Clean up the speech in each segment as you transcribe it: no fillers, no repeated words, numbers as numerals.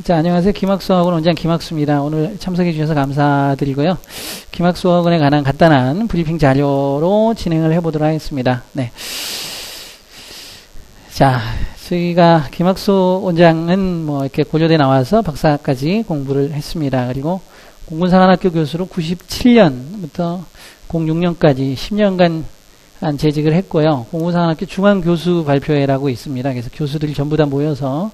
자, 안녕하세요. 김학수학원 원장 김학수입니다. 오늘 참석해 주셔서 감사드리고요. 김학수학원에 관한 간단한 브리핑 자료로 진행을 해보도록 하겠습니다. 네. 자, 저희가 김학수 원장은 뭐 이렇게 고려대 나와서 박사까지 공부를 했습니다. 그리고 공군사관학교 교수로 97년부터 06년까지 10년간 재직을 했고요. 공군사관학교 중앙교수 발표회라고 있습니다. 그래서 교수들이 전부 다 모여서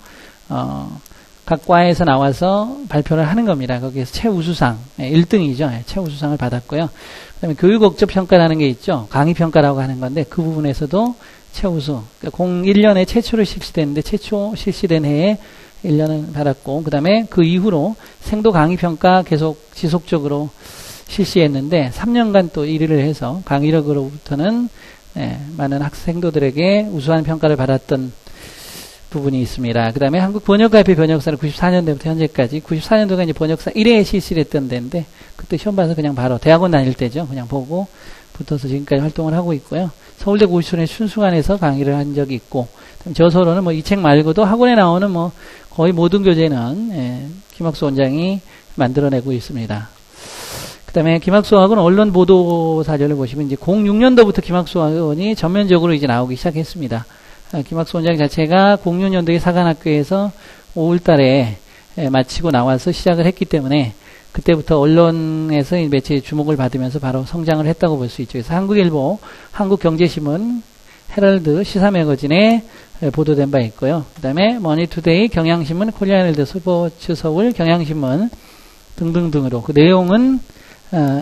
각 과에서 나와서 발표를 하는 겁니다. 거기에서 최우수상, 1등이죠. 최우수상을 받았고요. 그 다음에 교육억접평가라는 게 있죠. 강의평가라고 하는 건데 그 부분에서도 최우수. 그러니까 01년에 최초로 실시됐는데 최초 실시된 해에 1년을 받았고 그 다음에 그 이후로 생도 강의평가 계속 지속적으로 실시했는데 3년간 또 1위를 해서 강의력으로부터는 많은 학생도들에게 우수한 평가를 받았던 부분이 있습니다. 그 다음에 한국번역가협회 번역사를 94년도부터 현재까지 94년도가 이제 번역사 1회 실시를 했던 데인데 그때 시험 봐서 그냥 바로 대학원 다닐 때죠. 그냥 보고 붙어서 지금까지 활동을 하고 있고요. 서울대 고시촌의 순수관에서 강의를 한 적이 있고 저서로는 뭐 이 책 말고도 학원에 나오는 뭐 거의 모든 교재는 김학수 원장이 만들어내고 있습니다. 그 다음에 김학수 학원 언론 보도 사전을 보시면 이제 06년도부터 김학수 학원이 전면적으로 이제 나오기 시작했습니다. 김학수 원장 자체가 06년도에 사관학교에서 5월 달에 마치고 나와서 시작을 했기 때문에 그때부터 언론에서 매체의 주목을 받으면서 바로 성장을 했다고 볼 수 있죠. 그래서 한국일보, 한국경제신문, 헤럴드, 시사매거진에 보도된 바 있고요. 그 다음에 머니투데이, 경향신문, 코리아일드, 스포츠 서울, 경향신문 등등등으로 그 내용은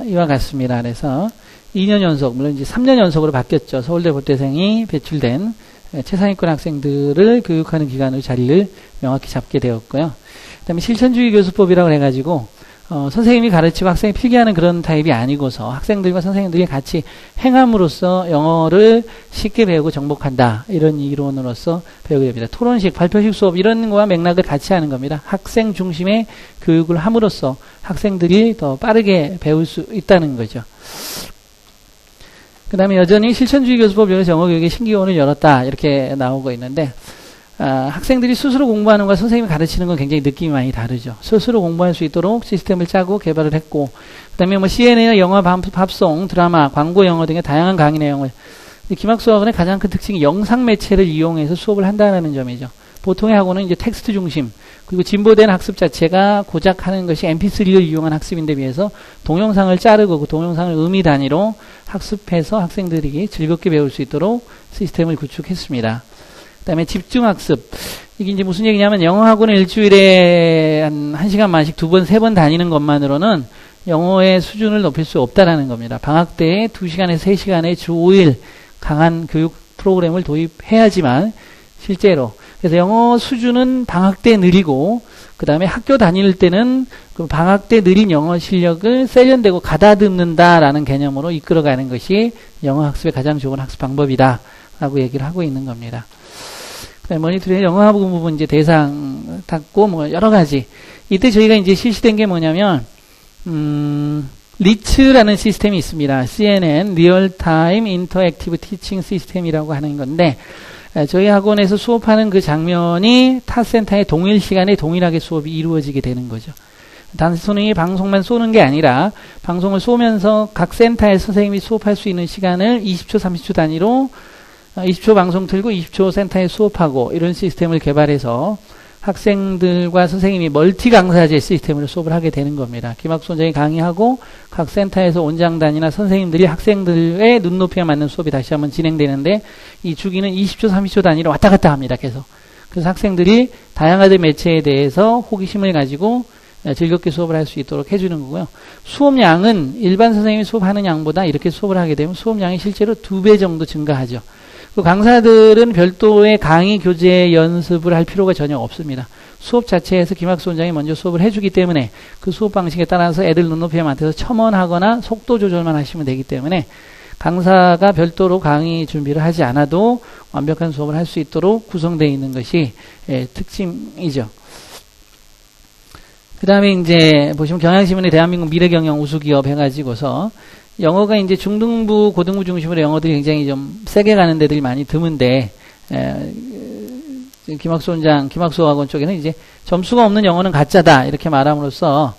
이와 같습니다. 그래서 2년 연속, 물론 이제 3년 연속으로 바뀌었죠. 서울대 법대생이 배출된 최상위권 학생들을 교육하는 기관으로 자리를 명확히 잡게 되었고요. 그 다음에 실천주의 교수법이라고 해가지고 선생님이 가르치고 학생이 필기하는 그런 타입이 아니고서 학생들과 선생님들이 같이 행함으로써 영어를 쉽게 배우고 정복한다. 이런 이론으로서 배우게 됩니다. 토론식, 발표식 수업 이런 거와 맥락을 같이 하는 겁니다. 학생 중심의 교육을 함으로써 학생들이 더 빠르게 배울 수 있다는 거죠. 그 다음에 여전히 실천주의 교수법에서 영어교육의 신기원을 열었다 이렇게 나오고 있는데 학생들이 스스로 공부하는 것과 선생님이 가르치는 건 굉장히 느낌이 많이 다르죠. 스스로 공부할 수 있도록 시스템을 짜고 개발을 했고 그 다음에 뭐 CNN, 영화, 팝송, 드라마, 광고 영어 등의 다양한 강의 내용을 김학수 학원의 가장 큰 특징이 영상 매체를 이용해서 수업을 한다는 점이죠. 보통의 학원은 이제 텍스트 중심 그리고 진보된 학습 자체가 고작 하는 것이 mp3를 이용한 학습인데 비해서 동영상을 자르고 그 동영상을 의미 단위로 학습해서 학생들이 즐겁게 배울 수 있도록 시스템을 구축했습니다. 그 다음에 집중학습. 이게 이제 무슨 얘기냐면 영어 학원을 일주일에 한 1시간 만씩 2번, 3번 다니는 것만으로는 영어의 수준을 높일 수 없다라는 겁니다. 방학 때에 2시간에서 3시간에 주 5일 강한 교육 프로그램을 도입해야지만 실제로 그래서 영어 수준은 방학 때 느리고 그 다음에 학교 다닐 때는 그 방학 때 느린 영어 실력을 세련되고 가다듬는다라는 개념으로 이끌어가는 것이 영어 학습의 가장 좋은 학습 방법이다 라고 얘기를 하고 있는 겁니다. 머니터링 영어 학원 부분 이제 대상 탔고 뭐 여러 가지 이때 저희가 이제 실시된 게 뭐냐면 리츠라는 시스템이 있습니다. CNN Real Time Interactive Teaching System이라고 하는 건데 저희 학원에서 수업하는 그 장면이 타 센터의 동일 시간에 동일하게 수업이 이루어지게 되는 거죠. 단순히 방송만 쏘는 게 아니라 방송을 쏘면서 각 센터의 선생님이 수업할 수 있는 시간을 20초, 30초 단위로 20초 방송 틀고 20초 센터에 수업하고 이런 시스템을 개발해서 학생들과 선생님이 멀티 강사제 시스템으로 수업을 하게 되는 겁니다. 김학수 원장이 강의하고 각 센터에서 원장단이나 선생님들이 학생들의 눈높이에 맞는 수업이 다시 한번 진행되는데 이 주기는 20초, 30초 단위로 왔다 갔다 합니다. 계속. 그래서 학생들이 다양한 매체에 대해서 호기심을 가지고 즐겁게 수업을 할 수 있도록 해주는 거고요. 수업량은 일반 선생님이 수업하는 양보다 이렇게 수업을 하게 되면 수업량이 실제로 2배 정도 증가하죠. 그 강사들은 별도의 강의 교재 연습을 할 필요가 전혀 없습니다. 수업 자체에서 김학수 원장이 먼저 수업을 해주기 때문에 그 수업 방식에 따라서 애들 눈높이에 맞춰서 첨언하거나 속도 조절만 하시면 되기 때문에 강사가 별도로 강의 준비를 하지 않아도 완벽한 수업을 할 수 있도록 구성되어 있는 것이 특징이죠. 그 다음에 이제 보시면 경향신문의 대한민국 미래경영 우수기업 해가지고서 영어가 이제 중등부, 고등부 중심으로 영어들이 굉장히 좀 세게 가는 데들이 많이 드문데 김학수 원장, 김학수 학원 쪽에는 이제 점수가 없는 영어는 가짜다 이렇게 말함으로써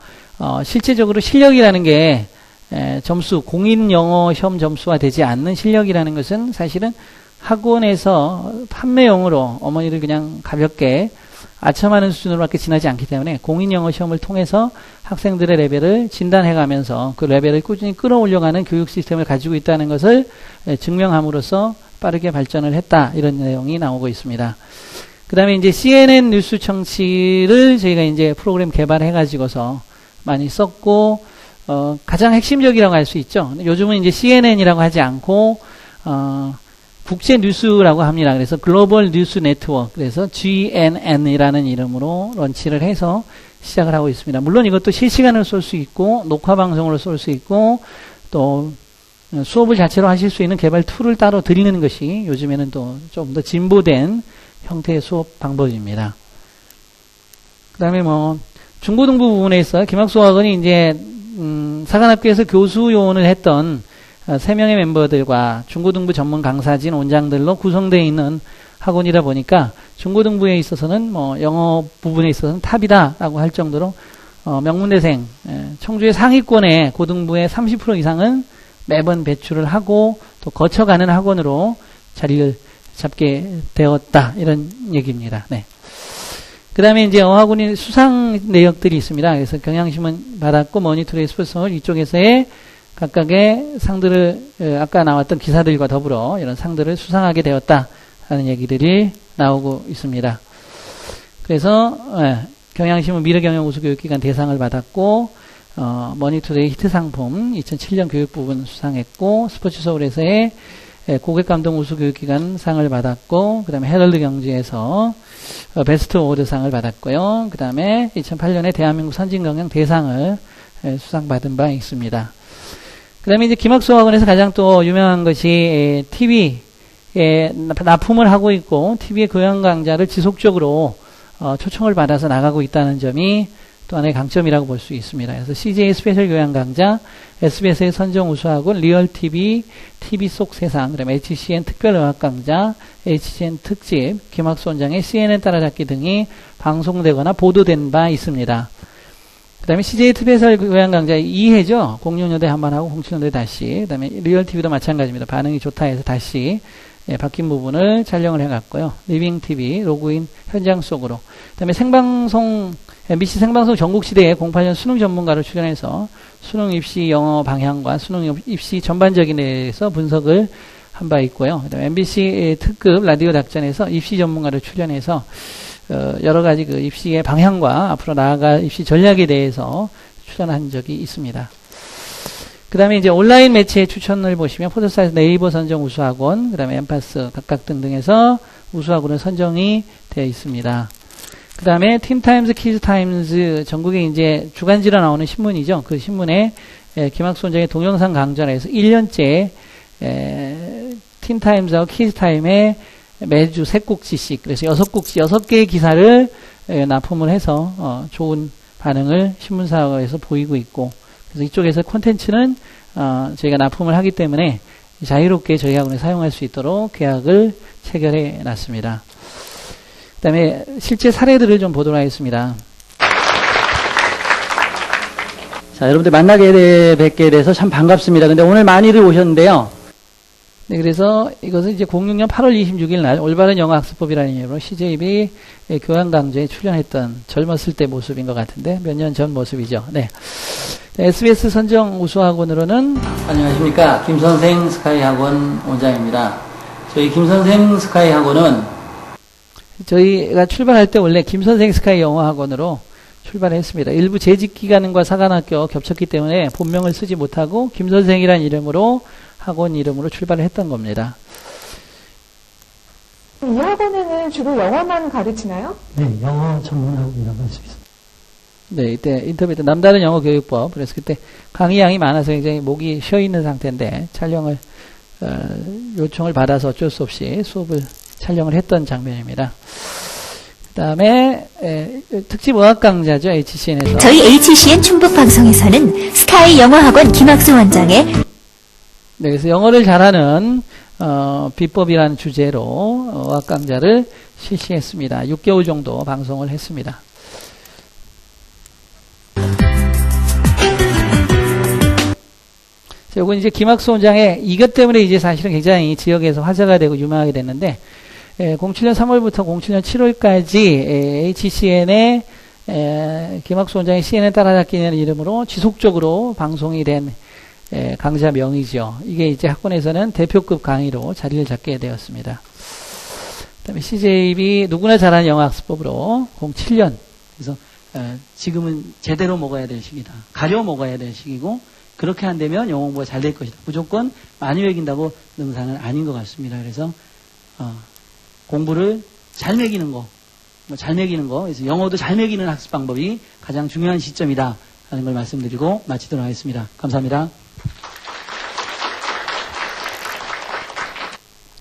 실제적으로 실력이라는 게 점수, 공인 영어 시험 점수화 되지 않는 실력이라는 것은 사실은 학원에서 판매용으로 어머니를 그냥 가볍게 아첨하는 수준으로밖에 지나지 않기 때문에 공인 영어 시험을 통해서 학생들의 레벨을 진단해가면서 그 레벨을 꾸준히 끌어올려가는 교육 시스템을 가지고 있다는 것을 증명함으로써 빠르게 발전을 했다 이런 내용이 나오고 있습니다. 그 다음에 이제 CNN 뉴스 청취를 저희가 이제 프로그램 개발해가지고서 많이 썼고 가장 핵심적이라고 할 수 있죠. 요즘은 이제 CNN이라고 하지 않고 국제 뉴스라고 합니다. 그래서 글로벌 뉴스 네트워크, 그래서 GNN이라는 이름으로 런치를 해서 시작을 하고 있습니다. 물론 이것도 실시간으로 쏠 수 있고 녹화 방송으로 쏠 수 있고 또 수업을 자체로 하실 수 있는 개발 툴을 따로 드리는 것이 요즘에는 또 좀 더 진보된 형태의 수업 방법입니다. 그 다음에 뭐 중고등부 부분에 있어 김학수 학원이 이제 사관학교에서 교수 요원을 했던 3명의 멤버들과 중고등부 전문 강사진 원장들로 구성되어 있는 학원이다 보니까 중고등부에 있어서는 뭐 영어 부분에 있어서는 탑이다라고 할 정도로 명문대생, 청주의 상위권의 고등부의 30% 이상은 매번 배출을 하고 또 거쳐가는 학원으로 자리를 잡게 되었다 이런 얘기입니다. 네. 그 다음에 이제 어학원이 수상 내역들이 있습니다. 그래서 경향신문 받았고 머니투데이 스포츠서울 이쪽에서의 각각의 상들을 아까 나왔던 기사들과 더불어 이런 상들을 수상하게 되었다라는 얘기들이 나오고 있습니다. 그래서 경향신문 미래경영 우수교육기관 대상을 받았고 머니투데이 히트상품 2007년 교육부분 수상했고 스포츠서울에서의 고객감동 우수교육기관 상을 받았고 그 다음에 헤럴드 경제에서 베스트 어워드상을 받았고요. 그 다음에 2008년에 대한민국 선진경영 대상을 수상받은 바 있습니다. 그 다음에 이제 김학수 학원에서 가장 또 유명한 것이 TV에 납품을 하고 있고 TV의 교양 강좌를 지속적으로 초청을 받아서 나가고 있다는 점이 또 하나의 강점이라고 볼 수 있습니다. 그래서 CJ 스페셜 교양 강좌, SBS의 선정 우수학원, 리얼 TV, TV 속 세상, 그다음에 HCN 특별 의학 강좌, HCN 특집, 김학수 원장의 CNN 따라잡기 등이 방송되거나 보도된 바 있습니다. 그 다음에 CJ 스페셜 교양 강좌 2회죠. 06년도에 한 번 하고 07년도에 다시. 그 다음에 리얼 TV도 마찬가지입니다. 반응이 좋다 해서 다시 바뀐 부분을 촬영을 해갔고요. 리빙 TV, 로그인 현장 속으로. 그 다음에 생방송, MBC 생방송 전국시대에 08년 수능 전문가로 출연해서 수능 입시 영어 방향과 수능 입시 전반적인 데에서 분석을 한 바 있고요. 그 다음에 MBC 특급 라디오 작전에서 입시 전문가로 출연해서 여러 가지 그 입시의 방향과 앞으로 나아갈 입시 전략에 대해서 출연한 적이 있습니다. 그 다음에 이제 온라인 매체 추천을 보시면 포털사이트 네이버 선정 우수학원, 그 다음에 엠파스 각각 등등에서 우수학원은 선정이 되어 있습니다. 그 다음에 팀타임즈, 키즈타임즈 전국에 이제 주간지로 나오는 신문이죠. 그 신문에 김학수 원장의 동영상 강좌를 해서 1년째 팀타임즈하고 키즈타임에 매주 3꼭지씩, 그래서 6꼭지, 6개의 기사를 납품을 해서 좋은 반응을 신문사에서 보이고 있고, 그래서 이쪽에서 콘텐츠는 저희가 납품을 하기 때문에 자유롭게 저희 학원에 사용할 수 있도록 계약을 체결해 놨습니다. 그 다음에 실제 사례들을 좀 보도록 하겠습니다. 자, 여러분들 만나게 뵙게 돼서 참 반갑습니다. 근데 오늘 많이들 오셨는데요. 네, 그래서 이것은 이제 06년 8월 26일 날 올바른 영어 학습법이라는 이름으로 CJB 교양 강좌에 출연했던 젊었을 때 모습인 것 같은데 몇 년 전 모습이죠. 네. SBS 선정 우수학원으로는 안녕하십니까, 김선생 스카이 학원 원장입니다. 저희 김선생 스카이 학원은 저희가 출발할 때 원래 김선생 스카이 영어 학원으로 출발했습니다. 일부 재직 기간과 사관학교 겹쳤기 때문에 본명을 쓰지 못하고 김선생이라는 이름으로 학원 이름으로 출발을 했던 겁니다. 이 학원에는 주로 영어만 가르치나요? 네, 영어 전문학원이라고 할 수 있습니다. 네, 이때 인터뷰 때 남다른 영어 교육법, 그래서 그때 강의량이 많아서 굉장히 목이 쉬어 있는 상태인데 촬영을 요청을 받아서 어쩔 수 없이 수업을 촬영을 했던 장면입니다. 그 다음에 특집 어학 강좌죠, HCN에서. 저희 HCN 충북방송에서는 스카이 영어학원 김학수 원장의 네, 그래서 영어를 잘하는 비법이라는 주제로 어학 강좌를 실시했습니다. 6개월 정도 방송을 했습니다. 자, 요건 이제 김학수 원장의 이것 때문에 이제 사실은 굉장히 지역에서 화제가 되고 유명하게 됐는데, 07년 3월부터 07년 7월까지 HCN의 김학수 원장의 CNN 따라잡기라는 이름으로 지속적으로 방송이 된 강좌명이죠. 이게 이제 학원에서는 대표급 강의로 자리를 잡게 되었습니다. 그 다음에 CJB 누구나 잘하는 영어학습법으로 07년. 그래서 지금은 제대로 먹어야 될 시기다. 가려 먹어야 될 시기고, 그렇게 안 되면 영어 공부가 잘 될 것이다. 무조건 많이 외긴다고 능사는 아닌 것 같습니다. 그래서 공부를 잘 매기는 거, 그래서 영어도 잘 매기는 학습 방법이 가장 중요한 시점이다 하는 걸 말씀드리고 마치도록 하겠습니다. 감사합니다.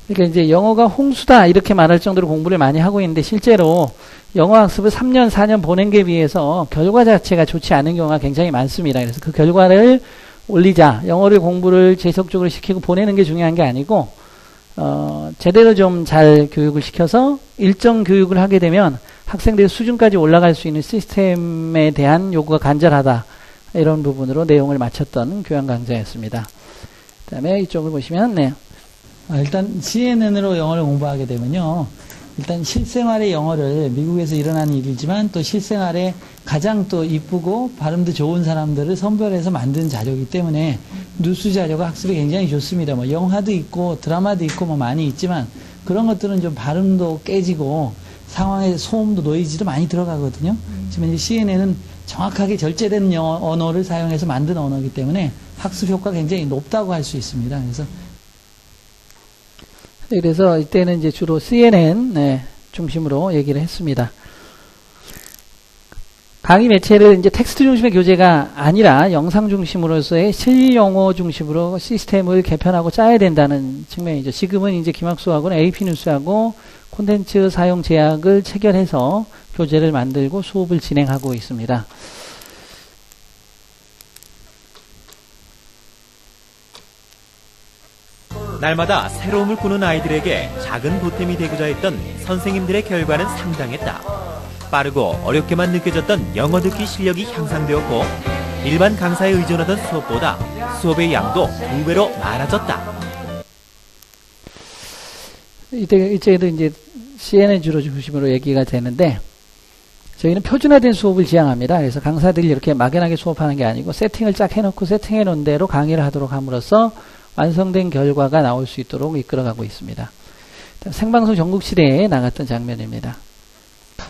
그러니까 이제 영어가 홍수다 이렇게 말할 정도로 공부를 많이 하고 있는데, 실제로 영어 학습을 3년, 4년 보낸 게 비해서 결과 자체가 좋지 않은 경우가 굉장히 많습니다. 그래서 그 결과를 올리자, 영어를 공부를 지속적으로 시키고 보내는 게 중요한 게 아니고, 제대로 좀 잘 교육을 시켜서 일정 교육을 하게 되면 학생들의 수준까지 올라갈 수 있는 시스템에 대한 요구가 간절하다. 이런 부분으로 내용을 마쳤던 교양 강좌였습니다. 그 다음에 이쪽을 보시면, 네. 일단 CNN으로 영어를 공부하게 되면요. 일단 실생활의 영어를, 미국에서 일어나는 일이지만 또 실생활에 가장 또 이쁘고 발음도 좋은 사람들을 선별해서 만든 자료이기 때문에 뉴스 자료가 학습에 굉장히 좋습니다. 뭐 영화도 있고 드라마도 있고 뭐 많이 있지만 그런 것들은 좀 발음도 깨지고 상황의 소음도 노이즈도 많이 들어가거든요. 지금 이제 CNN은 정확하게 절제된 언어를 사용해서 만든 언어이기 때문에 학습 효과가 굉장히 높다고 할 수 있습니다. 그래서 이때는 이제 주로 CNN 중심으로 얘기를 했습니다. 강의 매체를 이제 텍스트 중심의 교재가 아니라 영상 중심으로서의 실영어 중심으로 시스템을 개편하고 짜야 된다는 측면이죠. 지금은 이제 김학수하고는 AP뉴스하고 콘텐츠 사용 제약을 체결해서 교재를 만들고 수업을 진행하고 있습니다. 날마다 새로움을 꾸는 아이들에게 작은 보탬이 되고자 했던 선생님들의 결과는 상당했다. 빠르고 어렵게만 느껴졌던 영어 듣기 실력이 향상되었고, 일반 강사에 의존하던 수업보다 수업의 양도 2배로 많아졌다. 이때도 이제 CNN 주로 중심으로 얘기가 되는데, 저희는 표준화된 수업을 지향합니다. 그래서 강사들이 이렇게 막연하게 수업하는 게 아니고 세팅을 쫙 해놓고 세팅해 놓은 대로 강의를 하도록 함으로써 완성된 결과가 나올 수 있도록 이끌어가고 있습니다. 생방송 전국시대에 나갔던 장면입니다.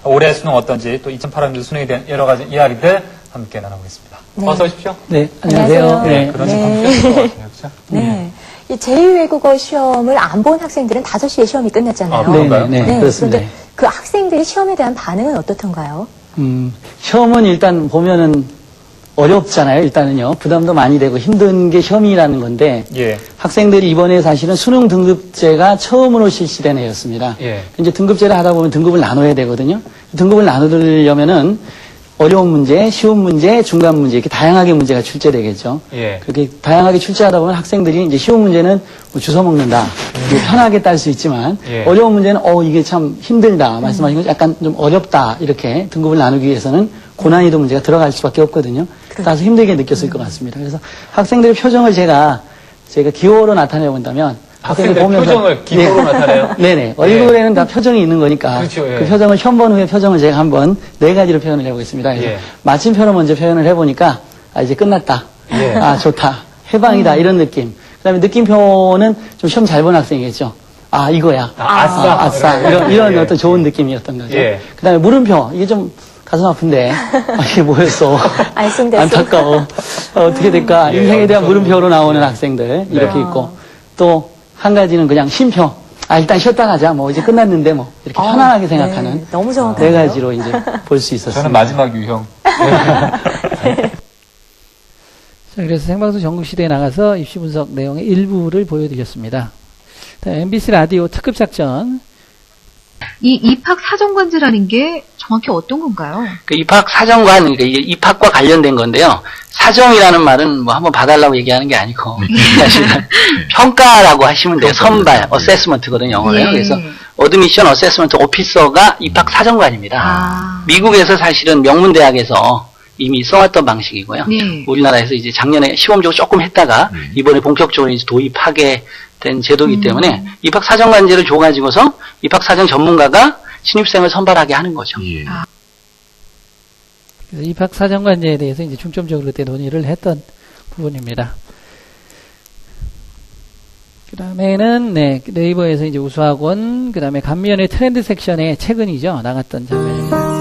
올해 수능 어떤지, 또 2008년도 수능에 대한 여러 가지 이야기들 함께 나눠보겠습니다. 네. 어서 오십시오. 네, 안녕하세요. 네, 그런 시간 필요할 것 같아요. 그렇죠? 네. 이 제2외국어 시험을 안 본 학생들은 5시에 시험이 끝났잖아요. 아, 그런가요? 네, 그렇습니다. 그런데 그 학생들이 시험에 대한 반응은 어떻던가요? 시험은 일단 보면은 어렵잖아요. 일단은요. 부담도 많이 되고 힘든 게 시험이라는 건데, 예. 학생들이 이번에 사실은 수능 등급제가 처음으로 실시된 해였습니다. 예. 이제 등급제를 하다 보면 등급을 나눠야 되거든요. 등급을 나누려면은 어려운 문제, 쉬운 문제, 중간 문제 이렇게 다양하게 문제가 출제되겠죠. 예. 그렇게 다양하게 출제하다 보면 학생들이 이제 쉬운 문제는 뭐 주워 먹는다, 이게 편하게 딸 수 있지만 예. 어려운 문제는 이게 참 힘들다, 말씀하신 것 약간 좀 어렵다 이렇게 등급을 나누기 위해서는 고난이도 문제가 들어갈 수밖에 없거든요. 따라서 힘들게 느꼈을 것 같습니다. 그래서 학생들의 표정을 제가 기호로 나타내 본다면 학생들 표정을 기호로 나타내요? 네네. 얼굴에는 다 표정이 있는 거니까. 그렇죠, 예. 그 표정을 시험 본 후에 표정을 제가 한번 4가지로 표현을 해보겠습니다. 그래서 예. 마침표로 먼저 표현을 해보니까 이제 끝났다. 예. 좋다. 해방이다. 이런 느낌. 그 다음에 느낌표는 좀 시험 잘 본 학생이겠죠. 이거야. 아싸. 아싸. 이런 예. 어떤 좋은 느낌이었던 거죠. 예. 그 다음에 물음표. 이게 좀 가슴 아픈데 이게 뭐였어? 알쏭달쏭. 안타까워. 어떻게 될까? 예, 인생에 대한 엄청 물음표로 나오는 학생들 이렇게 있고, 또 한 가지는 그냥 쉼표. 일단 쉬었다 가자. 뭐 이제 끝났는데 뭐 이렇게 편안하게 생각하는 네, 너무 정확하네요. 4가지로 이제 볼 수 있었습니다. 저는 마지막 유형. 자, 그래서 생방송 전국시대에 나가서 입시 분석 내용의 일부를 보여드렸습니다. MBC 라디오 특급 작전 이 입학사정관제라는 게 정확히 어떤 건가요? 그 입학사정관, 그러니까 이게 입학과 관련된 건데요. 사정이라는 말은 뭐 한번 봐달라고 얘기하는 게 아니고, 사실은 평가라고 하시면 돼요. 선발, 어세스먼트거든요, 영어로요. 예. 그래서 어드미션 어세스먼트 오피서가 입학사정관입니다. 미국에서 사실은 명문대학에서 이미 써왔던 방식이고요. 네. 우리나라에서 이제 작년에 시범적으로 조금 했다가 이번에 본격적으로 이제 도입하게 된 제도이기 때문에 입학사정관제를 줘가지고서 입학사정 전문가가 신입생을 선발하게 하는 거죠. 예. 그래서 입학사정관제에 대해서 이제 중점적으로 그때 논의를 했던 부분입니다. 그 다음에는, 네, 네이버에서 이제 우수학원, 그 다음에 감면의 트렌드 섹션에 최근이죠. 나갔던 장면입니다.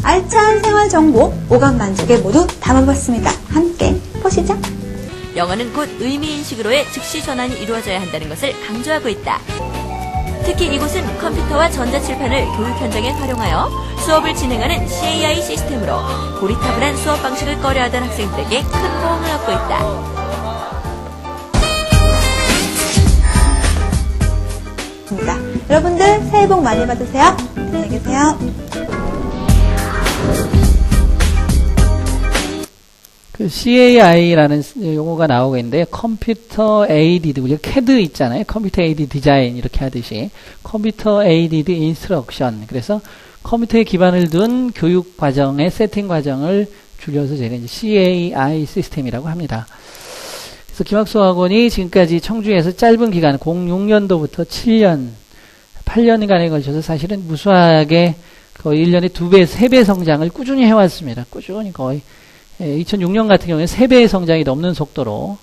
알찬 생활 정보, 오감 만족에 모두 담아봤습니다. 함께 보시죠. 영어는 곧 의미인식으로의 즉시 전환이 이루어져야 한다는 것을 강조하고 있다. 특히 이곳은 컴퓨터와 전자칠판을 교육 현장에 활용하여 수업을 진행하는 CAI 시스템으로 고리타분한 수업 방식을 꺼려하던 학생들에게 큰 호응을 얻고 있다. 여러분들 새해 복 많이 받으세요. 안녕히 계세요. 그 CAI라는 용어가 나오고 있는데 컴퓨터 에이디드, 우리가 CAD 있잖아요. 컴퓨터 에이디드 디자인 이렇게 하듯이 컴퓨터 에이디드 인스트럭션. 그래서 컴퓨터에 기반을 둔 교육 과정의 세팅 과정을 줄여서 제가 이제 CAI 시스템이라고 합니다. 그래서 김학수학원이 지금까지 청주에서 짧은 기간 06년도부터 7년, 8년간에 걸쳐서 사실은 무수하게 거의 1년에 2배, 3배 성장을 꾸준히 해왔습니다. 꾸준히 거의 2006년 같은 경우에 3배의 성장이 넘는 속도로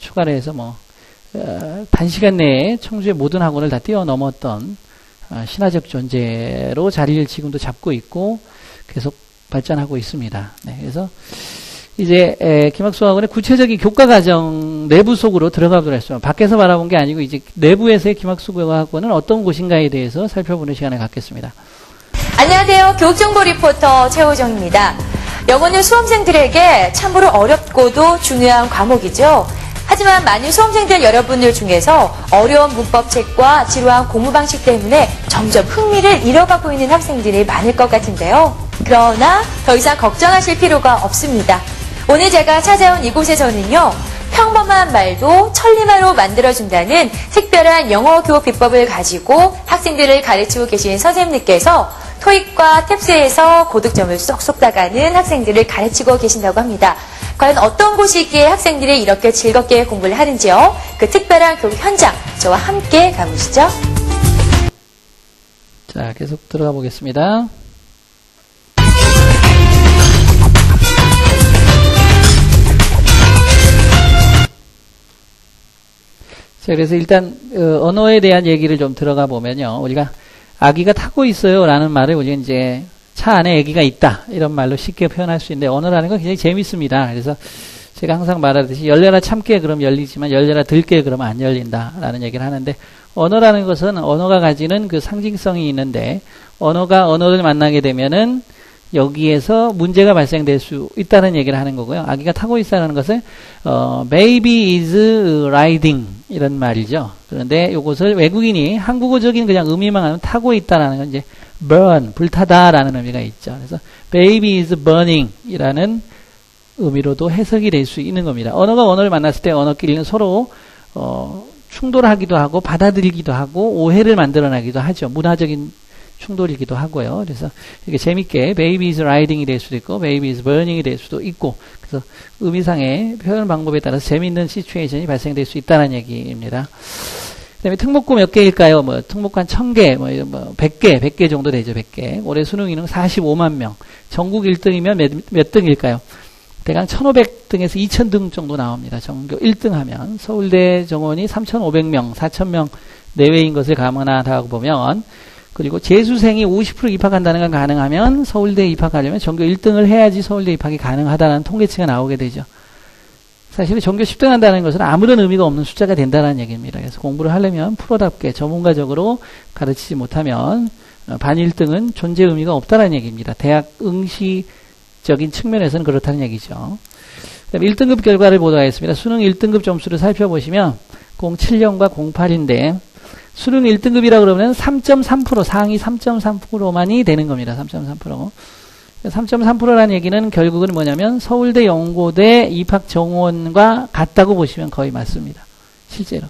추가를 해서 단시간 내에 청주의 모든 학원을 다 뛰어넘었던 신화적 존재로 자리를 지금도 잡고 있고 계속 발전하고 있습니다. 네, 그래서 이제 김학수학원의 구체적인 교과 과정 내부 속으로 들어가 보도록 했습니다. 밖에서 바라본 게 아니고 이제 내부에서의 김학수학원은 어떤 곳인가에 대해서 살펴보는 시간을 갖겠습니다. 안녕하세요. 교육정보 리포터 최호정입니다. 영어는 수험생들에게 참으로 어렵고도 중요한 과목이죠. 하지만 많은 수험생들 여러분들 중에서 어려운 문법책과 지루한 공부 방식 때문에 점점 흥미를 잃어가고 있는 학생들이 많을 것 같은데요. 그러나 더 이상 걱정하실 필요가 없습니다. 오늘 제가 찾아온 이곳에서는요, 평범한 말도 천리말로 만들어준다는 특별한 영어 교육 비법을 가지고 학생들을 가르치고 계신 선생님들께서 토익과 탭스에서 고득점을 쏙쏙 따가는 학생들을 가르치고 계신다고 합니다. 과연 어떤 곳이기에 학생들이 이렇게 즐겁게 공부를 하는지요? 그 특별한 교육 현장, 저와 함께 가보시죠. 자, 계속 들어가 보겠습니다. 자, 그래서 일단 언어에 대한 얘기를 좀 들어가 보면요, 우리가 아기가 타고 있어요 라는 말을 우리가 이제 차 안에 아기가 있다 이런 말로 쉽게 표현할 수 있는데, 언어라는 건 굉장히 재밌습니다. 그래서 제가 항상 말하듯이 열려라 참깨 그럼 열리지만 열려라 들깨 그러면 안 열린다 라는 얘기를 하는데, 언어라는 것은 언어가 가지는 그 상징성이 있는데, 언어가 언어를 만나게 되면은 여기에서 문제가 발생될 수 있다는 얘기를 하는 거고요. 아기가 타고 있다는 것은 baby is riding 이런 말이죠. 그런데 이것을 외국인이 한국어적인 그냥 의미만 하면 타고 있다라는 건 이제 burn, 불타다라는 의미가 있죠. 그래서 baby is burning 이라는 의미로도 해석이 될 수 있는 겁니다. 언어가 언어를 만났을 때 언어끼리는 서로 충돌하기도 하고 받아들이기도 하고 오해를 만들어내기도 하죠. 문화적인 충돌이기도 하고요. 그래서 이렇게 재밌게 baby is riding이 될 수도 있고 baby is burning이 될 수도 있고, 그래서 의미상의 표현 방법에 따라서 재밌는 시츄에이션이 발생될 수 있다는 얘기입니다. 그 다음에 특목고 몇 개일까요? 특목고 한 1000개, 100개 정도 되죠. 100개. 올해 수능 인원 45만 명. 전국 1등이면 몇 등일까요? 대강 1500등에서 2000등 정도 나옵니다. 전교 1등 하면. 서울대 정원이 3500명, 4000명 내외인 것을 감안하다고 보면, 그리고 재수생이 50% 입학한다는 건 가능하면 서울대에 입학하려면 전교 1등을 해야지 서울대 입학이 가능하다는 통계치가 나오게 되죠. 사실은 전교 10등 한다는 것은 아무런 의미가 없는 숫자가 된다는 얘기입니다. 그래서 공부를 하려면 프로답게 전문가적으로 가르치지 못하면 반 1등은 존재 의미가 없다는 얘기입니다. 대학 응시적인 측면에서는 그렇다는 얘기죠. 그다음에 1등급 결과를 보도록 하겠습니다. 수능 1등급 점수를 살펴보시면 07년과 08인데 수능 1등급이라고 그러면 3.3% 상위 3.3%만이 되는 겁니다. 3.3%. 3.3%라는 얘기는 결국은 뭐냐면 서울대 연고대 입학 정원과 같다고 보시면 거의 맞습니다. 실제로.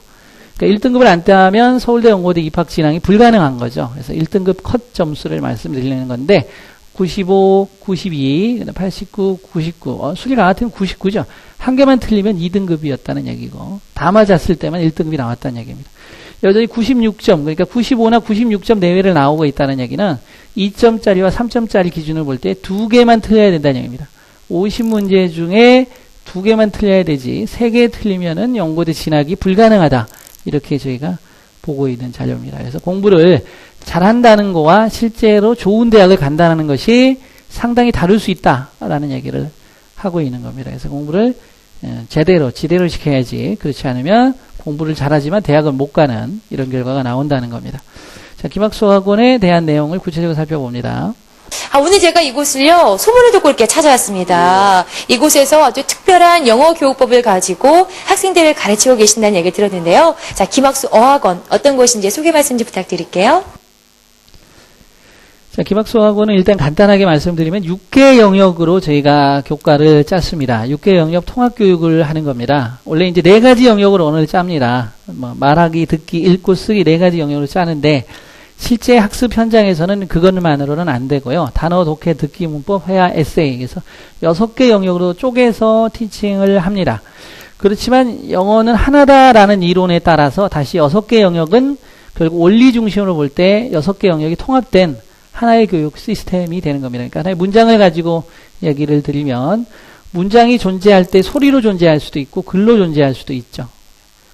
그러니까 1등급을 안 따면 서울대 연고대 입학 진학이 불가능한 거죠. 그래서 1등급 컷 점수를 말씀드리는 건데 95, 92, 89, 99. 수리가 같으면 99죠. 한 개만 틀리면 2등급이었다는 얘기고 다 맞았을 때만 1등급이 나왔다는 얘기입니다. 여전히 96점, 그러니까 95나 96점 내외를 나오고 있다는 얘기는 2점짜리와 3점짜리 기준을 볼 때 2개만 틀려야 된다는 얘기입니다. 50문제 중에 2개만 틀려야 되지 3개 틀리면은 연고대 진학이 불가능하다. 이렇게 저희가 보고 있는 자료입니다. 그래서 공부를 잘한다는 거와 실제로 좋은 대학을 간다는 것이 상당히 다를 수 있다라는 얘기를 하고 있는 겁니다. 그래서 공부를 제대로 지대로 시켜야지 그렇지 않으면 공부를 잘하지만 대학을 못 가는 이런 결과가 나온다는 겁니다. 자, 기막수학원에 대한 내용을 구체적으로 살펴봅니다. 오늘 제가 이곳을요, 소문을 듣고 이렇게 찾아왔습니다. 이곳에서 아주 특별한 영어 교육법을 가지고 학생들을 가르치고 계신다는 얘기를 들었는데요. 자, 기막수 어학원, 어떤 곳인지 소개 말씀 좀 부탁드릴게요. 자, 기막수학원은 일단 간단하게 말씀드리면 6개 영역으로 저희가 교과를 짰습니다. 6개 영역 통합교육을 하는 겁니다. 원래 이제 4가지 영역으로 오늘 짭니다. 말하기, 듣기, 읽고, 쓰기 4가지 영역으로 짜는데 실제 학습 현장에서는 그것만으로는 안 되고요. 단어, 독해, 듣기, 문법, 회화, 에세이. 그래서 6개 영역으로 쪼개서 티칭을 합니다. 그렇지만 영어는 하나다라는 이론에 따라서 다시 6개 영역은 결국 원리 중심으로 볼 때 6개 영역이 통합된 하나의 교육 시스템이 되는 겁니다. 그러니까 하나의 문장을 가지고 얘기를 드리면 문장이 존재할 때 소리로 존재할 수도 있고 글로 존재할 수도 있죠.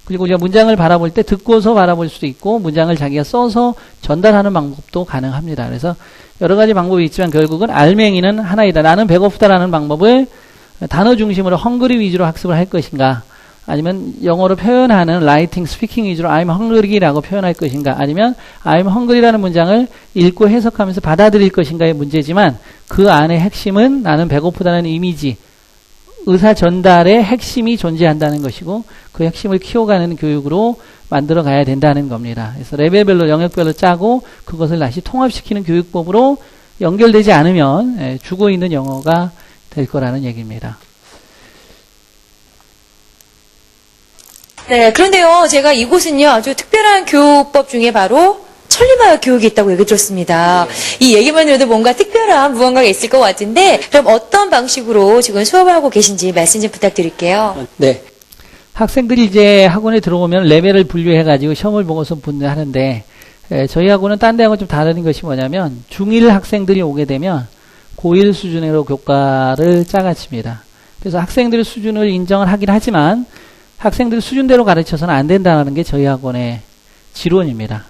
그리고 우리가 문장을 바라볼 때 듣고서 바라볼 수도 있고 문장을 자기가 써서 전달하는 방법도 가능합니다. 그래서 여러 가지 방법이 있지만 결국은 알맹이는 하나이다. 나는 배고프다라는 방법을 단어 중심으로 헝그리 위주로 학습을 할 것인가, 아니면 영어로 표현하는 라이팅, 스피킹 위주로 I'm hungry라고 표현할 것인가, 아니면 I'm hungry라는 문장을 읽고 해석하면서 받아들일 것인가의 문제지만 그 안에 핵심은 나는 배고프다는 이미지, 의사 전달의 핵심이 존재한다는 것이고 그 핵심을 키워가는 교육으로 만들어 가야 된다는 겁니다. 그래서 레벨별로 영역별로 짜고 그것을 다시 통합시키는 교육법으로 연결되지 않으면 죽어있는 영어가 될 거라는 얘기입니다. 네, 그런데요, 제가 이곳은요, 아주 특별한 교육법 중에 바로 천리마을 교육이 있다고 얘기 들었습니다. 이 얘기만 들어도 뭔가 특별한 무언가가 있을 것 같은데, 그럼 어떤 방식으로 지금 수업을 하고 계신지 말씀 좀 부탁드릴게요. 네. 학생들이 이제 학원에 들어오면 레벨을 분류해가지고 시험을 보고서 분류하는데, 저희 학원은 딴 데하고 좀 다른 것이 뭐냐면, 중1 학생들이 오게 되면 고1 수준으로 교과를 짜가칩니다. 그래서 학생들의 수준을 인정을 하긴 하지만, 학생들 수준대로 가르쳐서는 안 된다는 게 저희 학원의 지론입니다.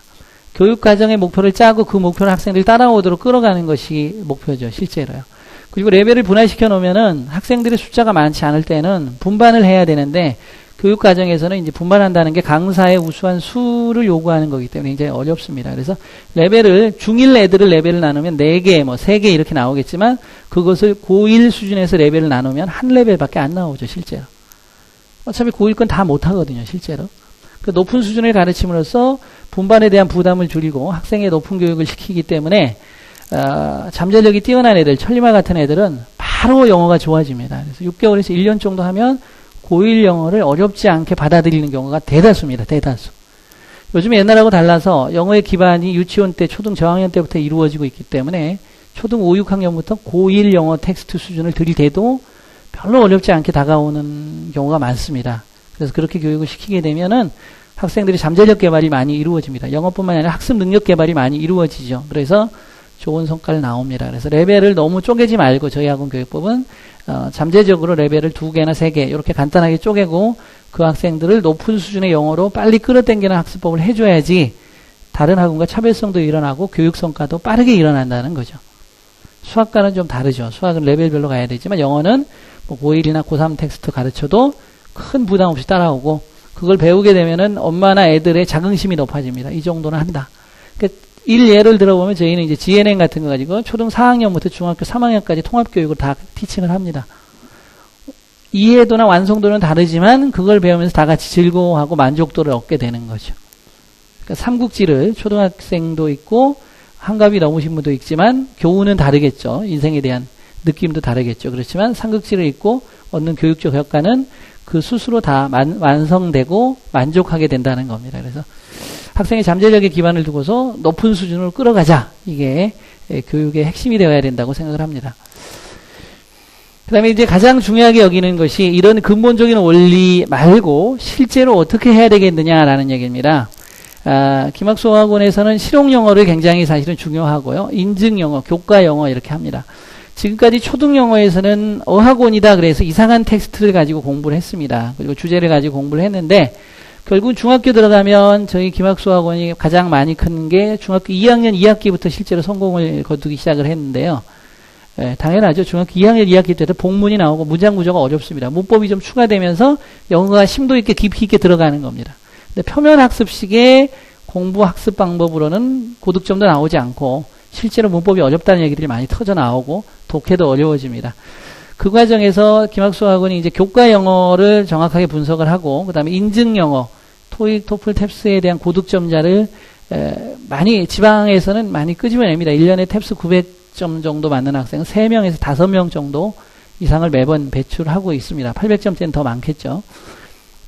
교육과정의 목표를 짜고 그 목표를 학생들이 따라오도록 끌어가는 것이 목표죠, 실제로요. 그리고 레벨을 분할시켜 놓으면은 학생들의 숫자가 많지 않을 때는 분반을 해야 되는데 교육과정에서는 이제 분반한다는 게 강사의 우수한 수를 요구하는 거기 때문에 굉장히 어렵습니다. 그래서 레벨을, 중1 애들을 레벨을 나누면 4개, 3개 이렇게 나오겠지만 그것을 고1 수준에서 레벨을 나누면 한 레벨밖에 안 나오죠, 실제로. 어차피 고1 건 다 못하거든요, 실제로. 그 높은 수준을 가르침으로써 분반에 대한 부담을 줄이고 학생의 높은 교육을 시키기 때문에 잠재력이 뛰어난 애들, 천리마 같은 애들은 바로 영어가 좋아집니다. 그래서 6개월에서 1년 정도 하면 고1 영어를 어렵지 않게 받아들이는 경우가 대다수입니다. 대다수. 요즘 옛날하고 달라서 영어의 기반이 유치원 때, 초등 저학년 때부터 이루어지고 있기 때문에 초등 5, 6학년부터 고1 영어 텍스트 수준을 들이대도 별로 어렵지 않게 다가오는 경우가 많습니다. 그래서 그렇게 교육을 시키게 되면은 학생들이 잠재력 개발이 많이 이루어집니다. 영어뿐만 아니라 학습 능력 개발이 많이 이루어지죠. 그래서 좋은 성과를 나옵니다. 그래서 레벨을 너무 쪼개지 말고 저희 학원 교육법은 잠재적으로 레벨을 2개나 3개 이렇게 간단하게 쪼개고 그 학생들을 높은 수준의 영어로 빨리 끌어당기는 학습법을 해줘야지 다른 학원과 차별성도 일어나고 교육 성과도 빠르게 일어난다는 거죠. 수학과는 좀 다르죠. 수학은 레벨별로 가야 되지만 영어는 뭐 고1이나 고3 텍스트 가르쳐도 큰 부담 없이 따라오고 그걸 배우게 되면은 엄마나 애들의 자긍심이 높아집니다. 이 정도는 한다. 그러니까 예를 들어보면 저희는 이제 GNN 같은 거 가지고 초등 4학년부터 중학교 3학년까지 통합교육을 다 티칭을 합니다. 이해도나 완성도는 다르지만 그걸 배우면서 다 같이 즐거워하고 만족도를 얻게 되는 거죠. 그러니까 삼국지를 초등학생도 있고 한갑이 넘으신 분도 있지만 교훈은 다르겠죠. 인생에 대한 느낌도 다르겠죠. 그렇지만 삼국지를 읽고 얻는 교육적 효과는 그 스스로 다 완성되고 만족하게 된다는 겁니다. 그래서 학생의 잠재력의 기반을 두고서 높은 수준으로 끌어가자. 이게 교육의 핵심이 되어야 된다고 생각을 합니다. 그 다음에 이제 가장 중요하게 여기는 것이 이런 근본적인 원리 말고 실제로 어떻게 해야 되겠느냐라는 얘기입니다. 기막수학원에서는 실용 영어를 굉장히 사실은 중요하고요. 인증 영어, 교과 영어 이렇게 합니다. 지금까지 초등 영어에서는 어학원이다 그래서 이상한 텍스트를 가지고 공부를 했습니다. 그리고 주제를 가지고 공부를 했는데 결국 중학교 들어가면 저희 기막수학원이 가장 많이 큰 게 중학교 2학년 2학기부터 실제로 성공을 거두기 시작을 했는데요. 당연하죠. 중학교 2학년 2학기 때도 복문이 나오고 문장 구조가 어렵습니다. 문법이 좀 추가되면서 영어가 심도 있게 깊이 있게 들어가는 겁니다. 근데 표면 학습식의 공부 학습 방법으로는 고득점도 나오지 않고 실제로 문법이 어렵다는 얘기들이 많이 터져 나오고 독해도 어려워집니다. 그 과정에서 기막수학원이 이제 교과 영어를 정확하게 분석을 하고 그다음에 인증 영어, 토익, 토플, 탭스에 대한 고득점자를 많이 지방에서는 많이 끄집어냅니다. 1년에 탭스 900점 정도 맞는 학생은 3명에서 5명 정도 이상을 매번 배출하고 있습니다. 800점대는 더 많겠죠.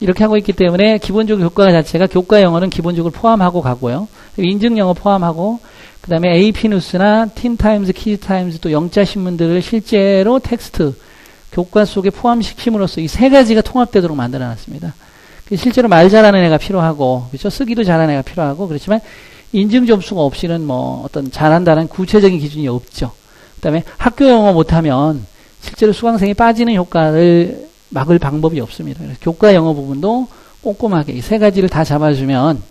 이렇게 하고 있기 때문에 기본적으로 교과 자체가 교과 영어는 기본적으로 포함하고 가고요. 인증 영어 포함하고 그 다음에 AP뉴스나 틴타임즈, 키즈타임즈 또 영자 신문들을 실제로 텍스트 교과 속에 포함시킴으로써 이 세 가지가 통합되도록 만들어놨습니다. 실제로 말 잘하는 애가 필요하고 그렇죠? 쓰기도 잘하는 애가 필요하고 그렇지만 인증 점수가 없이는 뭐 어떤 잘한다는 구체적인 기준이 없죠. 그 다음에 학교 영어 못하면 실제로 수강생이 빠지는 효과를 막을 방법이 없습니다. 그래서 교과 영어 부분도 꼼꼼하게 이 세 가지를 다 잡아주면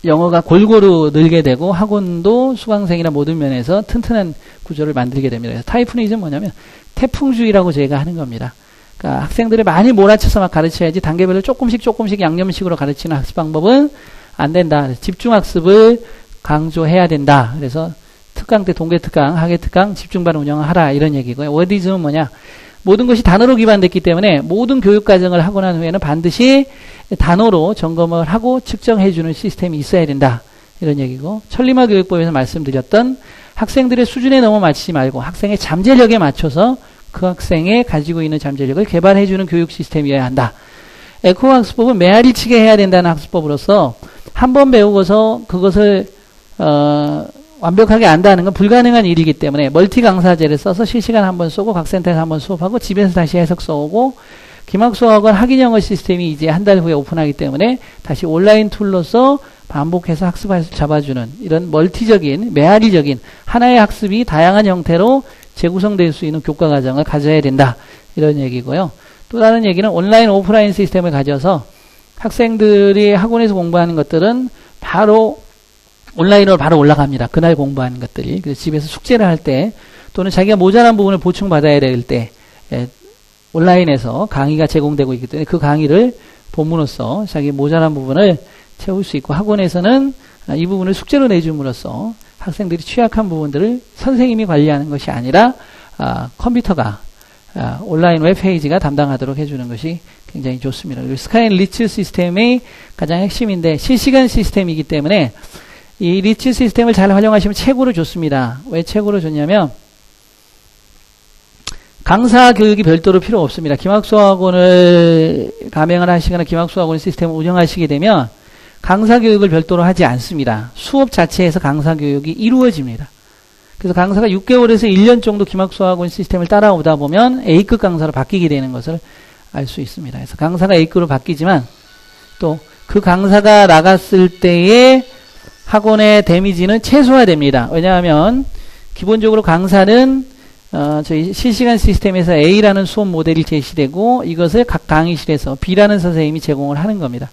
영어가 골고루 늘게 되고 학원도 수강생이나 모든 면에서 튼튼한 구조를 만들게 됩니다. 그래서 타이프니즘은 뭐냐면 태풍주의라고 저희가 하는 겁니다. 그러니까 학생들을 많이 몰아쳐서 막 가르쳐야지 단계별로 조금씩 양념식으로 가르치는 학습 방법은 안 된다. 집중학습을 강조해야 된다. 그래서 특강 때 동계특강, 학예특강, 집중반 운영을 하라 이런 얘기고요. 워디즘은 뭐냐? 모든 것이 단어로 기반됐기 때문에 모든 교육과정을 하고 난 후에는 반드시 단어로 점검을 하고 측정해주는 시스템이 있어야 된다. 이런 얘기고 천리마 교육법에서 말씀드렸던 학생들의 수준에 너무 맞추지 말고 학생의 잠재력에 맞춰서 그 학생의 가지고 있는 잠재력을 개발해주는 교육 시스템이어야 한다. 에코학습법은 메아리치게 해야 된다는 학습법으로서 한 번 배우고서 그것을 완벽하게 안다는 건 불가능한 일이기 때문에 멀티 강사제를 써서 실시간 한번 쏘고 각 센터에서 한번 수업하고 집에서 다시 해석 써오고 기막수학원 학인영어 시스템이 이제 한 달 후에 오픈하기 때문에 다시 온라인 툴로서 반복해서 학습할 수 잡아주는 이런 멀티적인 메아리적인 하나의 학습이 다양한 형태로 재구성될 수 있는 교과 과정을 가져야 된다. 이런 얘기고요. 또 다른 얘기는 온라인 오프라인 시스템을 가져서 학생들이 학원에서 공부하는 것들은 바로 온라인으로 바로 올라갑니다. 그날 공부하는 것들이. 그래서 집에서 숙제를 할 때 또는 자기가 모자란 부분을 보충받아야 될 때 온라인에서 강의가 제공되고 있기 때문에 그 강의를 본문으로써 자기 모자란 부분을 채울 수 있고 학원에서는 이 부분을 숙제로 내줌으로써 학생들이 취약한 부분들을 선생님이 관리하는 것이 아니라 컴퓨터가 온라인 웹페이지가 담당하도록 해주는 것이 굉장히 좋습니다. 그리고 스카이 리츠 시스템의 가장 핵심인데 실시간 시스템이기 때문에 이 리츠 시스템을 잘 활용하시면 최고로 좋습니다. 왜 최고로 좋냐면 강사 교육이 별도로 필요 없습니다. 기막수학원을 가맹을 하시거나 기막수학원 시스템을 운영하시게 되면 강사 교육을 별도로 하지 않습니다. 수업 자체에서 강사 교육이 이루어집니다. 그래서 강사가 6개월에서 1년 정도 기막수학원 시스템을 따라오다 보면 A급 강사로 바뀌게 되는 것을 알 수 있습니다. 그래서 강사가 A급으로 바뀌지만 또 그 강사가 나갔을 때의 학원의 데미지는 최소화됩니다. 왜냐하면 기본적으로 강사는 저희 실시간 시스템에서 A라는 수업 모델이 제시되고 이것을 각 강의실에서 B라는 선생님이 제공을 하는 겁니다.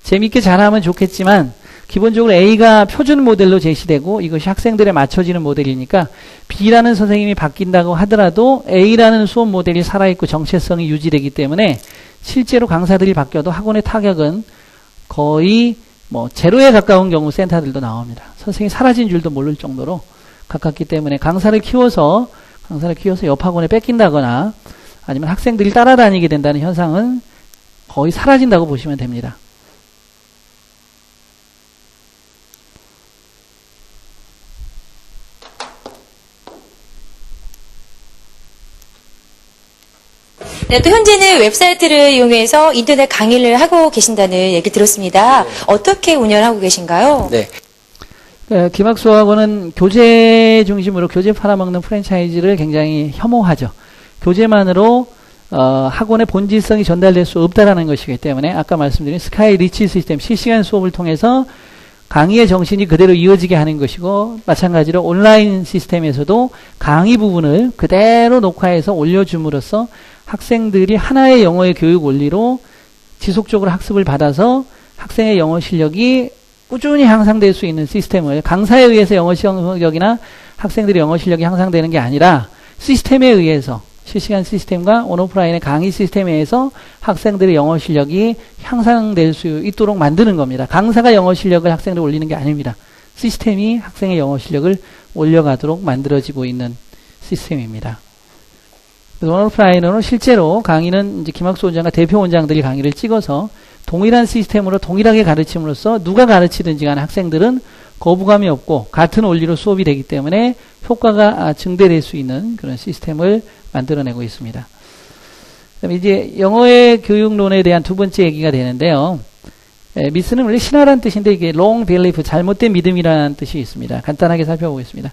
재밌게 잘하면 좋겠지만 기본적으로 A가 표준 모델로 제시되고 이것이 학생들에 맞춰지는 모델이니까 B라는 선생님이 바뀐다고 하더라도 A라는 수업 모델이 살아있고 정체성이 유지되기 때문에 실제로 강사들이 바뀌어도 학원의 타격은 거의 뭐 제로에 가까운 경우 센터들도 나옵니다. 선생님이 사라진 줄도 모를 정도로 가깝기 때문에 강사를 키워서 옆 학원에 뺏긴다거나 아니면 학생들이 따라다니게 된다는 현상은 거의 사라진다고 보시면 됩니다. 네, 또 현재는 웹사이트를 이용해서 인터넷 강의를 하고 계신다는 얘기 들었습니다. 어떻게 운영하고 계신가요? 네. 김학수학원은 교재 중심으로 교재 팔아먹는 프랜차이즈를 굉장히 혐오하죠. 교재만으로 학원의 본질성이 전달될 수 없다라는 것이기 때문에 아까 말씀드린 스카이 리치 시스템 실시간 수업을 통해서 강의의 정신이 그대로 이어지게 하는 것이고 마찬가지로 온라인 시스템에서도 강의 부분을 그대로 녹화해서 올려줌으로써 학생들이 하나의 영어의 교육 원리로 지속적으로 학습을 받아서 학생의 영어 실력이 꾸준히 향상될 수 있는 시스템을 강사에 의해서 영어 실력이나 학생들의 영어 실력이 향상되는 게 아니라 시스템에 의해서 실시간 시스템과 온오프라인의 강의 시스템에 의해서 학생들의 영어 실력이 향상될 수 있도록 만드는 겁니다. 강사가 영어 실력을 학생들 올리는 게 아닙니다. 시스템이 학생의 영어 실력을 올려가도록 만들어지고 있는 시스템입니다. 온오프라인으로 실제로 강의는 이제 김학수 원장과 대표 원장들이 강의를 찍어서 동일한 시스템으로 동일하게 가르침으로써 누가 가르치든지 간에 학생들은 거부감이 없고 같은 원리로 수업이 되기 때문에 효과가 증대될 수 있는 그런 시스템을 만들어내고 있습니다. 그다음에 이제 영어의 교육론에 대한 두 번째 얘기가 되는데요. 미스는 원래 신화라는 뜻인데 이게 wrong belief, 잘못된 믿음이라는 뜻이 있습니다. 간단하게 살펴보겠습니다.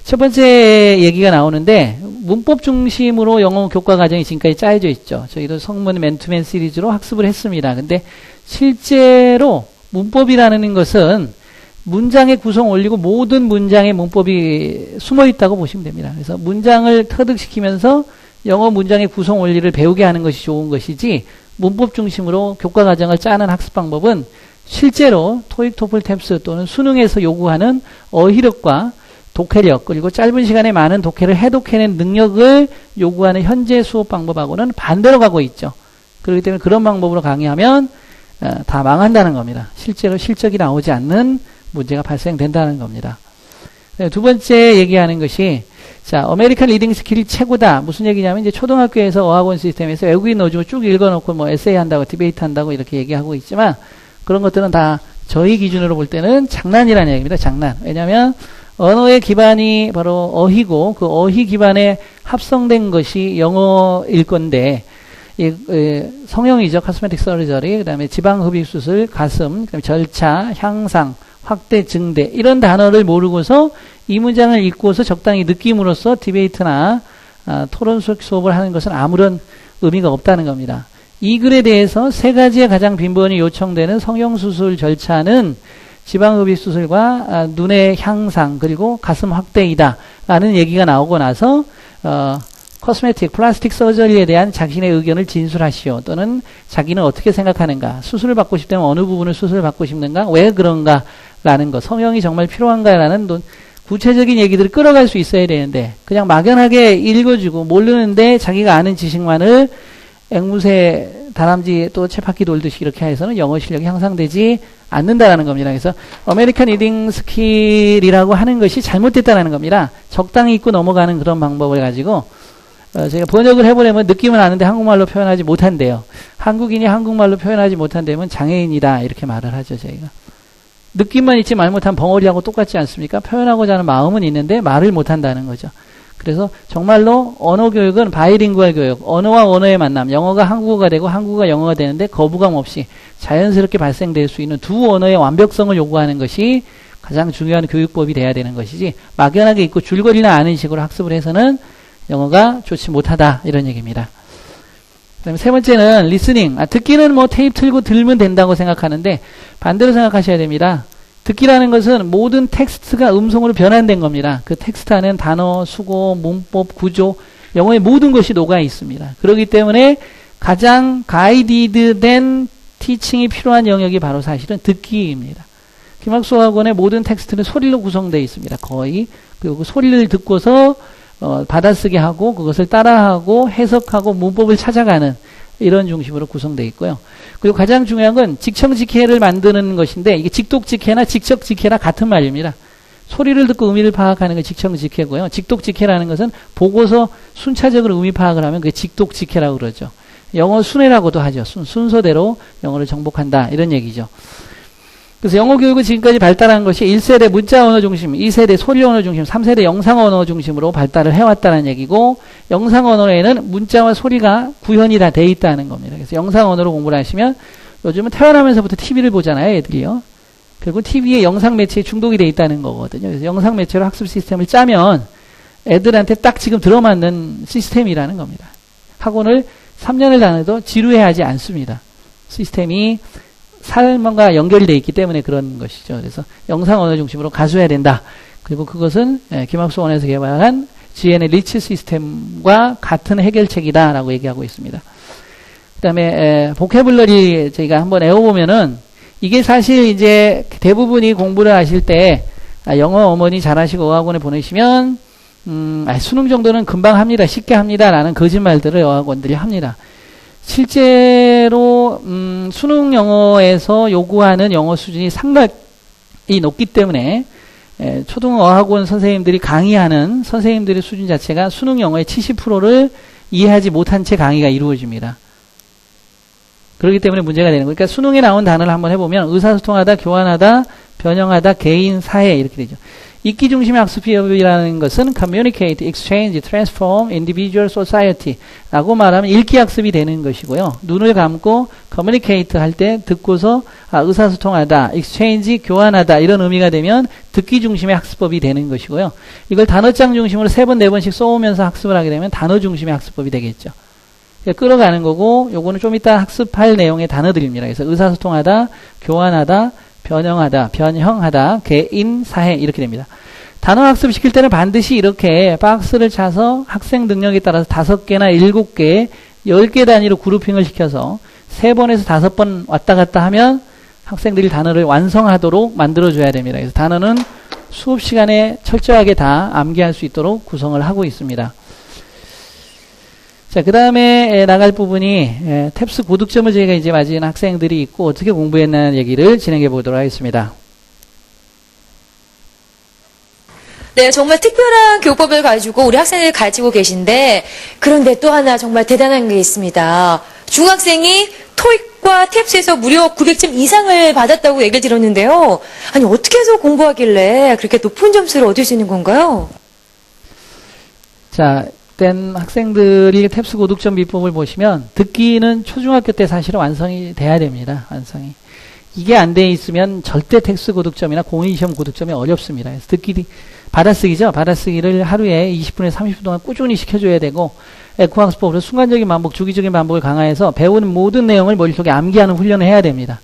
첫 번째 얘기가 나오는데 문법 중심으로 영어 교과 과정이 지금까지 짜여져 있죠. 저희도 성문 맨투맨 시리즈로 학습을 했습니다. 근데 실제로 문법이라는 것은 문장의 구성 원리고 모든 문장의 문법이 숨어 있다고 보시면 됩니다. 그래서 문장을 터득시키면서 영어 문장의 구성 원리를 배우게 하는 것이 좋은 것이지 문법 중심으로 교과 과정을 짜는 학습 방법은 실제로 토익, 토플, 탭스 또는 수능에서 요구하는 어휘력과 독해력 그리고 짧은 시간에 많은 독해를 해독해낸 능력을 요구하는 현재 수업 방법하고는 반대로 가고 있죠. 그렇기 때문에 그런 방법으로 강의하면 다 망한다는 겁니다. 실제로 실적이 나오지 않는 문제가 발생된다는 겁니다. 두 번째 얘기하는 것이 자, 아메리칸 리딩 스킬이 최고다. 무슨 얘기냐면 이제 초등학교에서 어학원 시스템에서 외국인 넣어주고 쭉 읽어놓고 뭐 에세이 한다고 디베이트 한다고 이렇게 얘기하고 있지만 그런 것들은 다 저희 기준으로 볼 때는 장난이라는 얘기입니다. 장난. 왜냐하면 언어의 기반이 바로 어휘고 그 어휘 기반에 합성된 것이 영어일 건데 성형이죠. 카스메틱 서저리, 그다음에 지방흡입 수술, 가슴, 그다음에 절차, 향상, 확대, 증대 이런 단어를 모르고서 이 문장을 읽고서 적당히 느낌으로써 디베이트나 토론 수업을 하는 것은 아무런 의미가 없다는 겁니다. 이 글에 대해서 세 가지의 가장 빈번히 요청되는 성형수술 절차는 지방흡입 수술과 눈의 향상 그리고 가슴 확대이다 라는 얘기가 나오고 나서 코스메틱, 플라스틱 서저리에 대한 자신의 의견을 진술하시오. 또는 자기는 어떻게 생각하는가. 수술을 받고 싶다면 어느 부분을 수술을 받고 싶는가. 왜 그런가. 라는 것. 성형이 정말 필요한가. 라는 구체적인 얘기들을 끌어갈 수 있어야 되는데 그냥 막연하게 읽어주고 모르는데 자기가 아는 지식만을 앵무새, 다람쥐 또 쳇바퀴 돌듯이 이렇게 해서는 영어 실력이 향상되지 않는다라는 겁니다. 그래서 아메리칸 리딩 스킬이라고 하는 것이 잘못됐다는 겁니다. 적당히 읽고 넘어가는 그런 방법을 가지고 제가 번역을 해보려면 느낌은 아는데 한국말로 표현하지 못한대요. 한국인이 한국말로 표현하지 못한다면 장애인이다 이렇게 말을 하죠. 저희가 느낌만 있지 말 못한 벙어리하고 똑같지 않습니까? 표현하고자 하는 마음은 있는데 말을 못한다는 거죠. 그래서 정말로 언어 교육은 바이링구얼 교육, 언어와 언어의 만남, 영어가 한국어가 되고 한국어가 영어가 되는데 거부감 없이 자연스럽게 발생될 수 있는 두 언어의 완벽성을 요구하는 것이 가장 중요한 교육법이 돼야 되는 것이지 막연하게 있고 줄거리나 아는 식으로 학습을 해서는 영어가 좋지 못하다 이런 얘기입니다. 그다음에 세 번째는 리스닝. 듣기는 뭐 테이프 틀고 들으면 된다고 생각하는데 반대로 생각하셔야 됩니다. 듣기라는 것은 모든 텍스트가 음성으로 변환된 겁니다. 그 텍스트 안에는 단어, 수고, 문법, 구조, 영어의 모든 것이 녹아 있습니다. 그렇기 때문에 가장 가이디드된 티칭이 필요한 영역이 바로 사실은 듣기입니다. 김학수 학원의 모든 텍스트는 소리로 구성되어 있습니다. 거의. 그리고 그 소리를 듣고서 받아쓰게 하고 그것을 따라하고 해석하고 문법을 찾아가는 이런 중심으로 구성되어 있고요. 그리고 가장 중요한 건 직청직해를 만드는 것인데 이게 직독직해나 직척직해나 같은 말입니다. 소리를 듣고 의미를 파악하는 게 직청직해고요. 직독직해라는 것은 보고서 순차적으로 의미 파악을 하면 그게 직독직해라고 그러죠. 영어 순회라고도 하죠. 순서대로 영어를 정복한다 이런 얘기죠. 그래서 영어 교육은 지금까지 발달한 것이 1세대 문자 언어 중심, 2세대 소리 언어 중심, 3세대 영상 언어 중심으로 발달을 해왔다는 얘기고, 영상 언어에는 문자와 소리가 구현이 다 돼 있다는 겁니다. 그래서 영상 언어로 공부를 하시면 요즘은 태어나면서부터 TV를 보잖아요, 애들이요. 그리고 TV에 영상 매체에 중독이 돼 있다는 거거든요. 그래서 영상 매체로 학습 시스템을 짜면 애들한테 딱 지금 들어맞는 시스템이라는 겁니다. 학원을 3년을 다녀도 지루해하지 않습니다. 시스템이 삶과 연결이 되어 있기 때문에 그런 것이죠. 그래서 영상 언어 중심으로 가수해야 된다. 그리고 그것은 김학수 원에서 개발한 GN의 리치 시스템과 같은 해결책이다라고 얘기하고 있습니다. 그 다음에 보캐블러리 저희가 한번 외워보면은 이게 사실 이제 대부분이 공부를 하실 때 영어 어머니 잘하시고 어학원에 보내시면 수능 정도는 금방 합니다. 쉽게 합니다. 라는 거짓말들을 어학원들이 합니다. 실제로 수능 영어에서 요구하는 영어 수준이 상당히 높기 때문에 초등어학원 선생님들이 강의하는 선생님들의 수준 자체가 수능 영어의 70%를 이해하지 못한 채 강의가 이루어집니다. 그렇기 때문에 문제가 되는 거예요. 그러니까 수능에 나온 단어를 한번 해보면 의사소통하다, 교환하다, 변형하다, 개인, 사회 이렇게 되죠. 읽기 중심의 학습이라는 것은 communicate, exchange, transform, individual, society 라고 말하면 읽기 학습이 되는 것이고요. 눈을 감고 communicate 할 때 듣고서 의사소통하다, exchange, 교환하다 이런 의미가 되면 듣기 중심의 학습법이 되는 것이고요. 이걸 단어장 중심으로 3번, 4번씩 써오면서 학습을 하게 되면 단어 중심의 학습법이 되겠죠. 끌어가는 거고 요거는 좀 이따 학습할 내용의 단어들입니다. 그래서 의사소통하다, 교환하다, 변형하다, 변형하다, 개인, 사회 이렇게 됩니다. 단어 학습 시킬 때는 반드시 이렇게 박스를 차서 학생 능력에 따라서 5개나 7개, 10개 단위로 그룹핑을 시켜서 3번에서 5번 왔다 갔다 하면 학생들이 단어를 완성하도록 만들어줘야 됩니다. 그래서 단어는 수업 시간에 철저하게 다 암기할 수 있도록 구성을 하고 있습니다. 자, 그 다음에 나갈 부분이 탭스 고득점을 저희가 이제 맞은 학생들이 있고 어떻게 공부했나는 얘기를 진행해 보도록 하겠습니다. 네, 정말 특별한 교법을 가지고 우리 학생들이 가지고 계신데, 그런데 또 하나 정말 대단한 게 있습니다. 중학생이 토익과 탭스에서 무려 900점 이상을 받았다고 얘기를 들었는데요. 아니, 어떻게 해서 공부하길래 그렇게 높은 점수를 얻을 수 있는 건가요? 자, 일단 학생들이 탭스 고득점 비법을 보시면 듣기는 초중학교 때 사실은 완성이 돼야 됩니다. 완성이. 이게 안 돼 있으면 절대 텍스트 고득점이나 공인시험 고득점이 어렵습니다. 그래서 듣기, 받아쓰기죠. 받아쓰기를 하루에 20분에서 30분 동안 꾸준히 시켜줘야 되고, 에코학습법으로 순간적인 반복, 주기적인 반복을 강화해서 배우는 모든 내용을 머릿속에 암기하는 훈련을 해야 됩니다.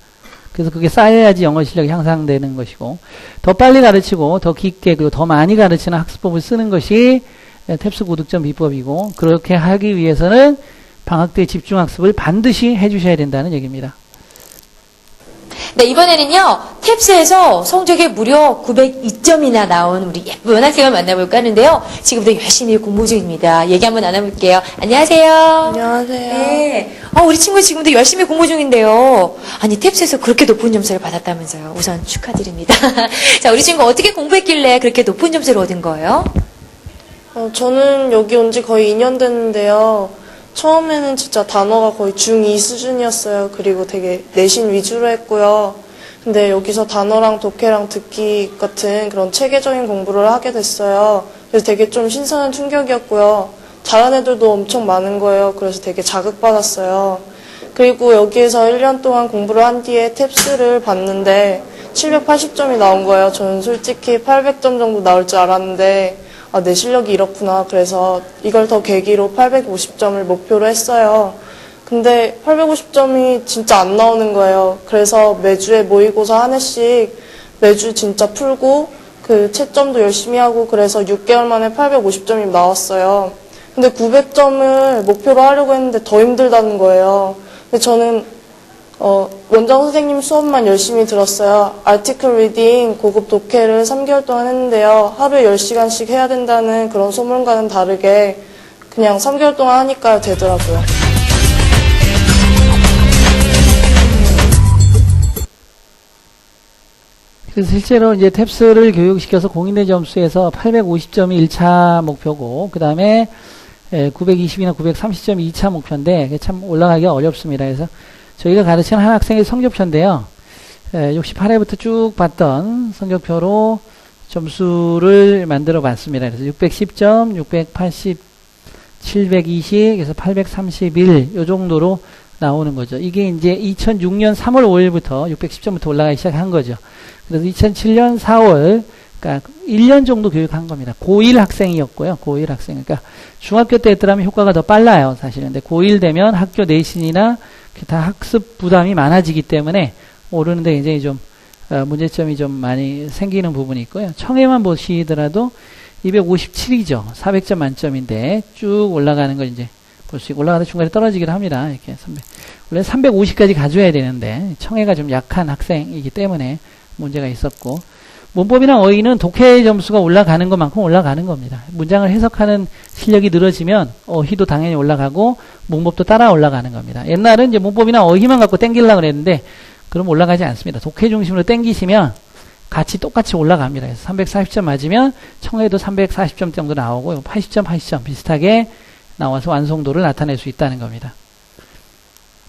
그래서 그게 쌓여야지 영어 실력이 향상되는 것이고, 더 빨리 가르치고 더 깊게 그리고 더 많이 가르치는 학습법을 쓰는 것이 탭스 고득점 비법이고, 그렇게 하기 위해서는 방학 때 집중학습을 반드시 해주셔야 된다는 얘기입니다. 네, 이번에는요, 탭스에서 성적이 무려 902점이나 나온 우리 예쁜 학생을 만나볼까 하는데요. 지금부터 열심히 공부 중입니다. 얘기 한번 나눠볼게요. 안녕하세요. 안녕하세요. 네. 우리 친구 지금도 열심히 공부 중인데요. 아니, 탭스에서 그렇게 높은 점수를 받았다면서요. 우선 축하드립니다. 자, 우리 친구 어떻게 공부했길래 그렇게 높은 점수를 얻은 거예요? 저는 여기 온 지 거의 2년 됐는데요. 처음에는 진짜 단어가 거의 중2 수준이었어요. 그리고 되게 내신 위주로 했고요. 근데 여기서 단어랑 독해랑 듣기 같은 그런 체계적인 공부를 하게 됐어요. 그래서 되게 좀 신선한 충격이었고요. 잘하는 애들도 엄청 많은 거예요. 그래서 되게 자극받았어요. 그리고 여기에서 1년 동안 공부를 한 뒤에 탭스를 봤는데 780점이 나온 거예요. 저는 솔직히 800점 정도 나올 줄 알았는데 내 실력이 이렇구나. 그래서 이걸 더 계기로 850점을 목표로 했어요. 근데 850점이 진짜 안 나오는 거예요. 그래서 매주에 모의고사 한 해씩 매주 진짜 풀고 그 채점도 열심히 하고 그래서 6개월 만에 850점이 나왔어요. 근데 900점을 목표로 하려고 했는데 더 힘들다는 거예요. 근데 저는 원장 선생님 수업만 열심히 들었어요. 아티클 리딩, 고급 독해를 3개월 동안 했는데요. 하루에 10시간씩 해야 된다는 그런 소문과는 다르게 그냥 3개월 동안 하니까 되더라고요. 그래서 실제로 이제 탭스를 교육시켜서 공인된 점수에서 850점이 1차 목표고, 그 다음에 920이나 930점이 2차 목표인데 참 올라가기가 어렵습니다. 그래서 저희가 가르치는 한 학생의 성적표인데요. 68회부터 쭉 봤던 성적표로 점수를 만들어 봤습니다. 그래서 610점, 680, 720, 그래서 831, 요 정도로 나오는 거죠. 이게 이제 2006년 3월 5일부터 610점부터 올라가기 시작한 거죠. 그래서 2007년 4월, 그러니까 1년 정도 교육한 겁니다. 고1 학생이었고요. 고1 학생. 그러니까 중학교 때 했더라면 효과가 더 빨라요, 사실은. 근데 고1 되면 학교 내신이나 기타 학습 부담이 많아지기 때문에 오르는데 굉장히 좀 문제점이 좀 많이 생기는 부분이 있고요. 청해만 보시더라도 257이죠. 400점 만점인데 쭉 올라가는 걸 이제 볼 수 있고, 올라가다 중간에 떨어지기도 합니다. 이렇게 원래 350까지 가져야 되는데 청해가 좀 약한 학생이기 때문에 문제가 있었고, 문법이나 어휘는 독해 점수가 올라가는 것만큼 올라가는 겁니다. 문장을 해석하는 실력이 늘어지면 어휘도 당연히 올라가고 문법도 따라 올라가는 겁니다. 옛날은 이제 문법이나 어휘만 갖고 땡기려고 그랬는데 그럼 올라가지 않습니다. 독해 중심으로 땡기시면 같이 똑같이 올라갑니다. 그래서 340점 맞으면 청해도 340점 정도 나오고 80점, 80점 비슷하게 나와서 완성도를 나타낼 수 있다는 겁니다.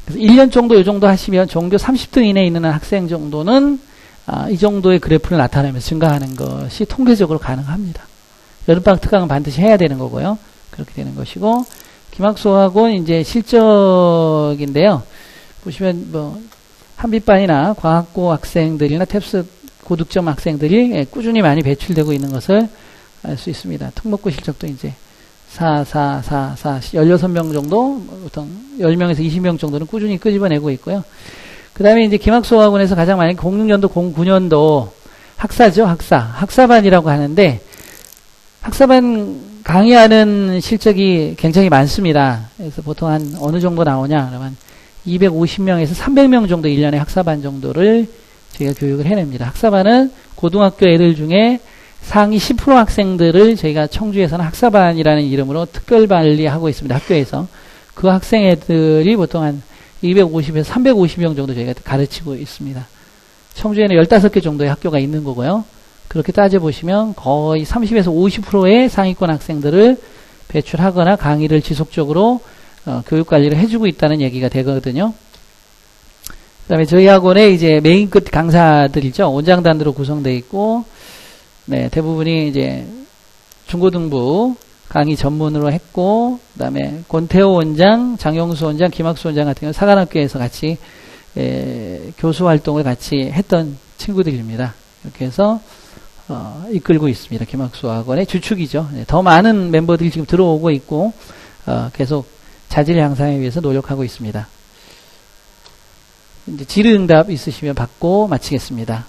그래서 1년 정도 이 정도 하시면 종교 30등 이내에 있는 학생 정도는 이 정도의 그래프를 나타내면서 증가하는 것이 통계적으로 가능합니다. 여름방학 특강은 반드시 해야 되는 거고요. 그렇게 되는 것이고, 기막수학은 이제 실적인데요. 보시면 뭐 한빛반이나 과학고 학생들이나 탭스 고득점 학생들이 꾸준히 많이 배출되고 있는 것을 알 수 있습니다. 특목고 실적도 이제 16명 정도, 보통 10명에서 20명 정도는 꾸준히 끄집어내고 있고요. 그 다음에 이제 기막수학원에서 가장 많이 06년도, 09년도 학사죠, 학사반이라고 하는데, 학사반 강의하는 실적이 굉장히 많습니다. 그래서 보통 한 어느 정도 나오냐, 그러면 250명에서 300명 정도 1년에 학사반 정도를 저희가 교육을 해냅니다. 학사반은 고등학교 애들 중에 상위 10% 학생들을 저희가 청주에서는 학사반이라는 이름으로 특별관리하고 있습니다. 학교에서. 그 학생 애들이 보통 한 250에서 350명 정도 저희가 가르치고 있습니다. 청주에는 15개 정도의 학교가 있는 거고요. 그렇게 따져보시면 거의 30에서 50%의 상위권 학생들을 배출하거나 강의를 지속적으로 교육관리를 해주고 있다는 얘기가 되거든요. 그 다음에 저희 학원에 이제 메인끝 강사들이죠. 원장단으로 구성되어 있고, 네, 대부분이 이제 중고등부 강의 전문으로 했고, 그 다음에 권태호 원장, 장영수 원장, 김학수 원장 같은 경우는 사관학교에서 같이 교수 활동을 같이 했던 친구들입니다. 이렇게 해서 이끌고 있습니다. 김학수 학원의 주축이죠. 네, 더 많은 멤버들이 지금 들어오고 있고 계속 자질 향상에 위해서 노력하고 있습니다. 이제 질의응답 있으시면 받고 마치겠습니다.